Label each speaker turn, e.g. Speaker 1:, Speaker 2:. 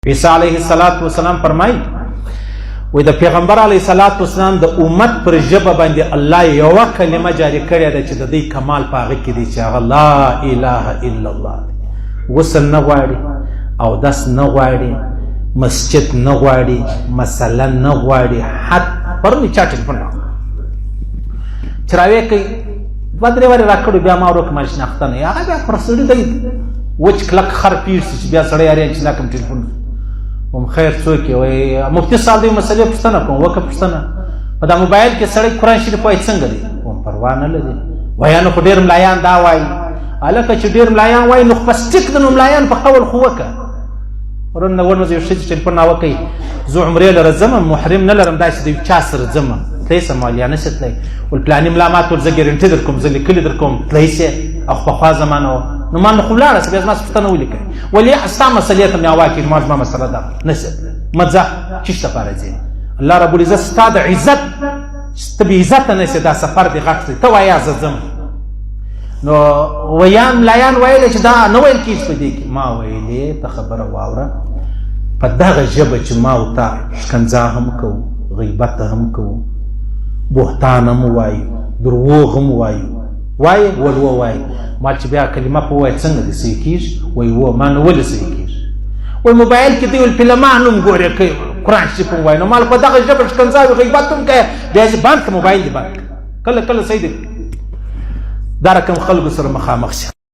Speaker 1: عیسی علیه السلام فرمایي وایي د پیغمبر علیه السلام د امت پر ژبه باندې الله یوه کلمه جاري کړې ده چې د دې کمال په هغه کې دی چې هغه لا اله الا الله دی. غسل نه غواړي، اودس نه غواړي، مسجد نه غواړي، مسله نه غواړي، حد پرونی چا ټلیفون چې راویې کوي دوه درې وارې راکړو بیا ما ورو ما شناخته نه هغه بیا پر سړي دی وچ کلک خر پیر شي چې بیا سړی یاري چې دا کوم ټلیفون هم خیر څوک وایي مفتي صاحب دې مسلې پوښتنه کوم وکړه پوښتنه په دا موبایل کې سړی قرآن شریف وایي څنګه دی هم پروا نه لري وایانو خو ډېر ملایان دا وایي هلکه چې ډېر ملایان وایي نو بس ټیک د نو ملایان په قول خو وکړه ورنه ورمزه یو ښځې ټلیفون راوکوي زه عمرې لره ځم محرم نه لرم داسې د یو چا سره ځم تللی سه مالیا نشي تللی ول پلاني ملا ماته ول زه ګرنټي در کوم زه لیکلي در کوم تللی سې او پخوا زمانه وه نو ما نه خو ولاړه سه بیا زما پوښتنه ولیکئ ولې ستا مسلې ته مې واکې ما زما مسله ده نشي مه ځه چیش دپاره ځې الله رب العزت ستا د عزت ته بې عزته نه سې دا سفر دې غټ دی ته وایه زه ځم نو ویان ملایان ویلی چې دا نه ویل کېږي په دې کې ما ویلې ته خبره واوره په دغه ژبه چې ما او تا ښکنځا هم کوو غیبت هم کوو بهتان هم وایو دروغ هم وایو ول ووایي ما چې بیا کلمه په ووایه څنګه دې صحیح کېږي وایي و ما نه ولې صحیح کېږي وایي موبایل کې دوی ول فلمان هم ګورې کوي قرآن شریف هم وایي نو ما په دغه ژبه ښکنځا وي غیبت هم کوې بیا یې بند کړه موبایل دې بند کله کله صحیح دی دا رقم خلکو سره مخامخ شي